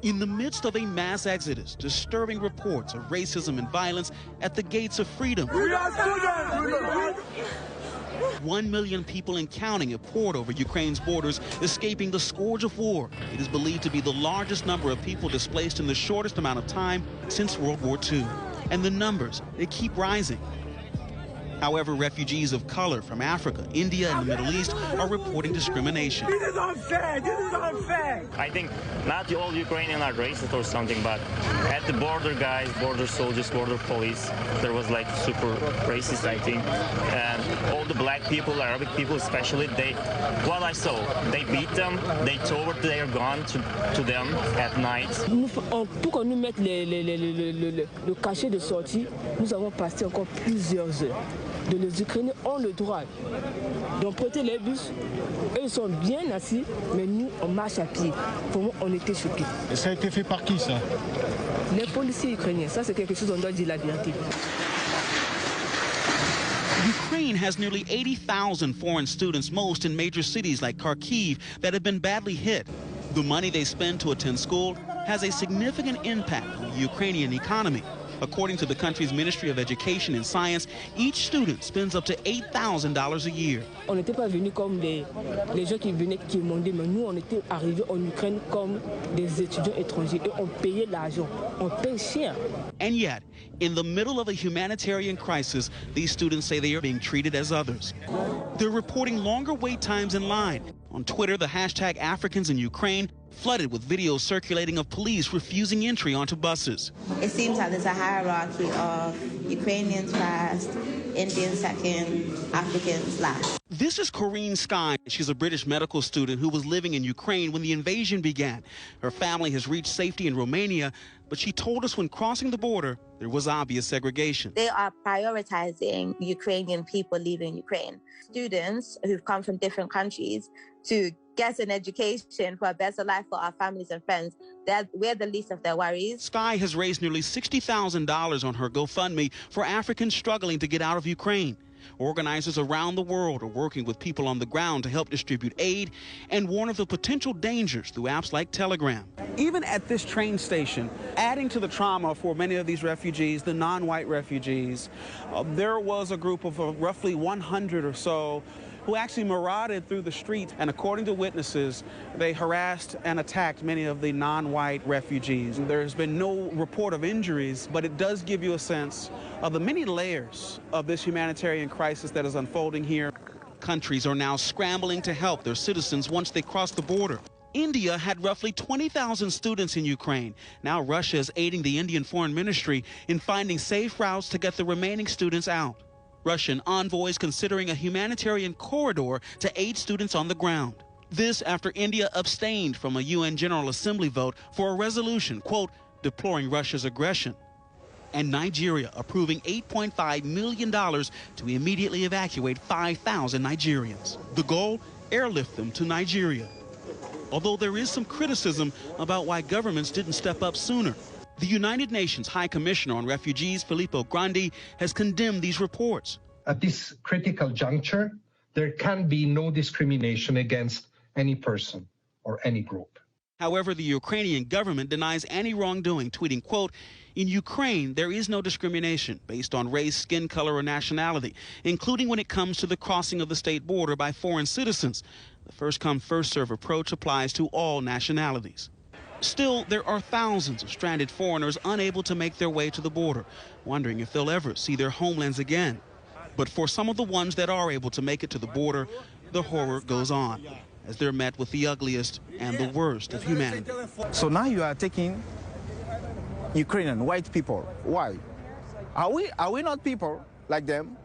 In the midst of a mass exodus, disturbing reports of racism and violence at the gates of freedom. 1 million people and counting have poured over Ukraine's borders, escaping the scourge of war. It is believed to be the largest number of people displaced in the shortest amount of time since World War II. And the numbers, they keep rising. However, refugees of color from Africa, India, and the Middle East are reporting discrimination. This is unfair. This is unfair. I think not all Ukrainians are racist or something, but at the border guys, border soldiers, border police, there was like super racist, I think. And all the black people, Arabic people especially, what I saw, they beat them, they tore their gun to them at night. Pour qu'on nous mette le cachet de sortie, nous avons passé encore plusieurs heures. Les Ukrainiens ont le droit d'emprunter les bus. Eux, ils sont bien assis, mais nous, on marche à pied. Pour moi, on était choqués. Et ça a été fait par qui, ça? Les policiers ukrainiens. Ça, c'est quelque chose, on doit dire la vérité. Ukraine has nearly 80,000 foreign students, most in major cities like Kharkiv, that have been badly hit. The money they spend to attend school has a significant impact on the Ukrainian economy. According to the country's Ministry of Education and Science, each student spends up to $8,000 a year. On n'était pas venus comme les gens qui venaient qui demandaient, mais nous, on était arrivés en Ukraine comme des étudiants étrangers et on payait l'argent. On paye cher. And yet, in the middle of a humanitarian crisis, these students say they are being treated as others. They're reporting longer wait times in line. On Twitter, the hashtag Africans in Ukraine flooded with videos circulating of police refusing entry onto buses. It seems like there's a hierarchy of Ukrainians first, Indians second, Africans last. This is Corinne Sky. She's a British medical student who was living in Ukraine when the invasion began. Her family has reached safety in Romania, but she told us when crossing the border, there was obvious segregation. They are prioritizing Ukrainian people leaving Ukraine. Students who've come from different countries to get an education for a better life for our families and friends. We're the least of their worries. Sky has raised nearly $60,000 on her GoFundMe for Africans struggling to get out of Ukraine. Organizers around the world are working with people on the ground to help distribute aid and warn of the potential dangers through apps like Telegram. Even at this train station, adding to the trauma for many of these refugees, the non-white refugees, there was a group of roughly 100 or so who actually marauded through the streets, and according to witnesses, they harassed and attacked many of the non-white refugees. There's been no report of injuries, but it does give you a sense of the many layers of this humanitarian crisis that is unfolding here. Countries are now scrambling to help their citizens once they cross the border. India had roughly 20,000 students in Ukraine. Now Russia is aiding the Indian Foreign Ministry in finding safe routes to get the remaining students out. Russian envoys considering a humanitarian corridor to aid students on the ground. This after India abstained from a UN General Assembly vote for a resolution, quote, deploring Russia's aggression. And Nigeria approving $8.5 million to immediately evacuate 5,000 Nigerians. The goal, airlift them to Nigeria. Although there is some criticism about why governments didn't step up sooner. The United Nations High Commissioner on Refugees, Filippo Grandi, has condemned these reports. At this critical juncture, there can be no discrimination against any person or any group. However, the Ukrainian government denies any wrongdoing, tweeting, quote, in Ukraine, there is no discrimination based on race, skin color, or nationality, including when it comes to the crossing of the state border by foreign citizens. The first-come, first-served approach applies to all nationalities. Still, there are thousands of stranded foreigners unable to make their way to the border, wondering if they'll ever see their homelands again. But for some of the ones that are able to make it to the border, the horror goes on, as they're met with the ugliest and the worst of humanity. So now you are taking Ukrainian white people. Why? Are we not people like them?